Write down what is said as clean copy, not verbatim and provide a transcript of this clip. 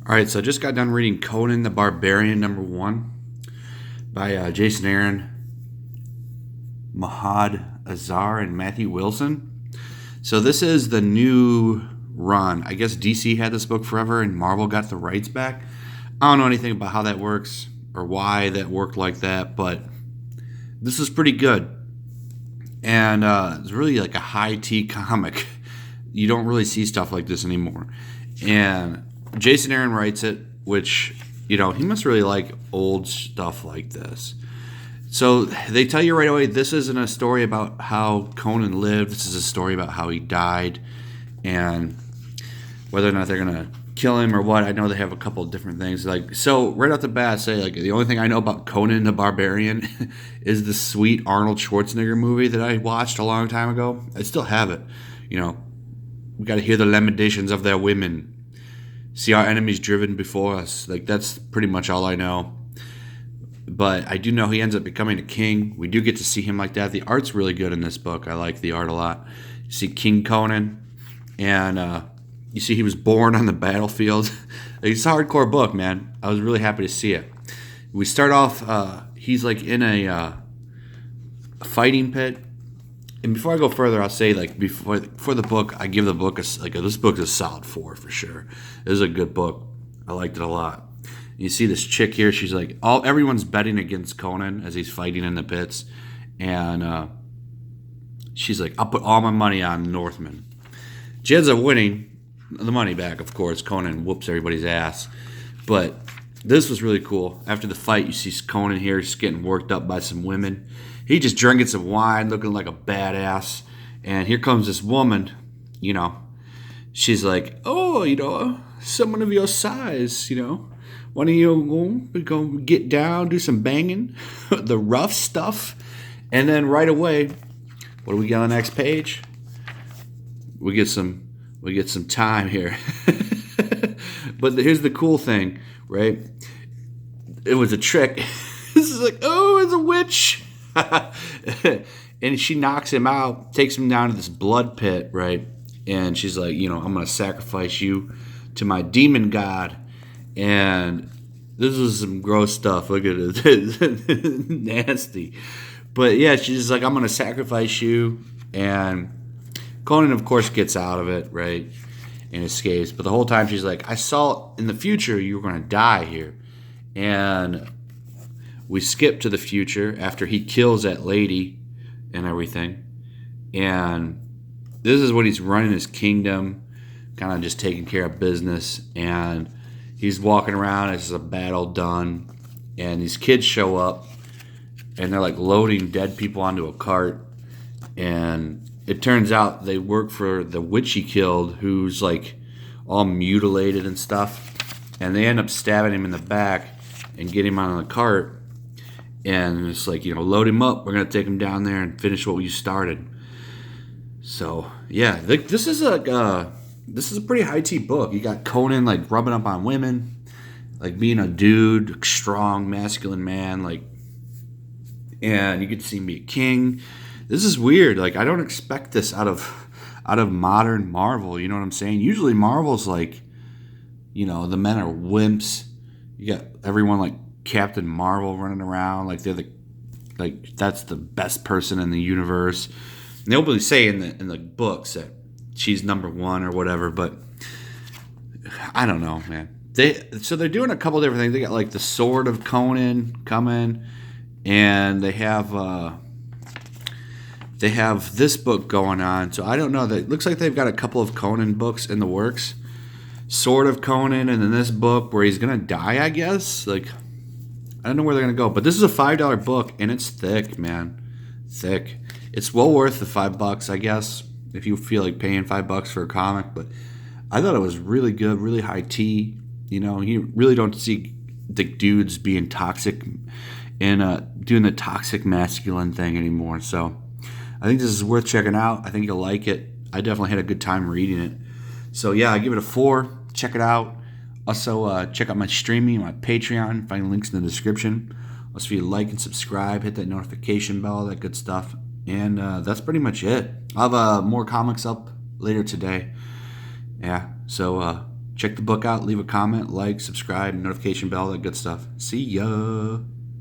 All right, so I just got done reading Conan the Barbarian #1 by Jason Aaron, Mahad Azar, and Matthew Wilson. So this is the new run. I guess DC had this book forever and Marvel got the rights back. I don't know anything about how that works or why that worked like that, but this is pretty good. And it's really like a high tea comic. You don't really see stuff like this anymore. And Jason Aaron writes it, which, he must really like old stuff like this. So they tell you right away, this isn't a story about how Conan lived. This is a story about how he died and whether or not they're going to kill him or what. I know they have a couple of different things. So right off the bat, say, the only thing I know about Conan the Barbarian is the sweet Arnold Schwarzenegger movie that I watched a long time ago. I still have it. We got to hear the lamentations of their women. See our enemies driven before us. That's pretty much all I know. But I do know he ends up becoming a king. We do get to see him like that. The art's really good in this book. I like the art a lot. You see King Conan, and you see he was born on the battlefield. It's a hardcore book, man. I was really happy to see it. We start off, he's in a fighting pit. And before I go further, I'll say before the book, I give the book this book is a solid 4 for sure. It is a good book. I liked it a lot. You see this chick here. She's everyone's betting against Conan as he's fighting in the pits, and she's like, "I'll put all my money on Northman." She ends up winning the money back, of course. Conan whoops everybody's ass, but this was really cool. After the fight, you see Conan here just getting worked up by some women. He just drinking some wine, looking like a badass. And here comes this woman, She's like, "Oh, someone of your size, Why don't you go get down, do some banging, the rough stuff." And then right away, what do we get on the next page? We get some time here. But here's the cool thing, right? It was a trick. This is it's a witch. And she knocks him out, takes him down to this blood pit, right? And she's like, "I'm going to sacrifice you to my demon god." And this is some gross stuff. Look at it. Nasty. But yeah, she's just like, "I'm going to sacrifice you." And Conan, of course, gets out of it, right? And escapes. But the whole time she's like, "I saw in the future you were going to die here." And we skip to the future after he kills that lady and everything. And this is when he's running his kingdom, kind of just taking care of business. And he's walking around as a battle done. And these kids show up, and they're loading dead people onto a cart. And it turns out they work for the witch he killed, who's all mutilated and stuff. And they end up stabbing him in the back and get him on the cart. And it's load him up. We're going to take him down there and finish what you started. So, yeah, this is a pretty high-tea book. You got Conan, rubbing up on women, being a dude, strong, masculine man, and you get to see him be a king. This is weird. I don't expect this out of modern Marvel. You know what I'm saying? Usually Marvel's the men are wimps. You got everyone Captain Marvel running around they're that's the best person in the universe. And they'll really say in the books that she's #1 or whatever, but I don't know, man. They're doing a couple different things. They got the Sword of Conan coming, and they have this book going on. So I don't know. It looks like they've got a couple of Conan books in the works. Sword of Conan, and then this book where he's gonna die, I guess. I don't know where they're going to go. But this is a $5 book, and it's thick, man. Thick. It's well worth the $5, I guess, if you feel like paying $5 for a comic. But I thought it was really good, really high tea. You really don't see the dudes being toxic and doing the toxic masculine thing anymore. So I think this is worth checking out. I think you'll like it. I definitely had a good time reading it. So, yeah, I give it a 4. Check it out. Also, check out my streaming, my Patreon. Find links in the description. Also, if you like and subscribe, hit that notification bell, all that good stuff. And that's pretty much it. I'll have more comics up later today. Yeah, so Check the book out. Leave a comment, like, subscribe, notification bell, that good stuff. See ya.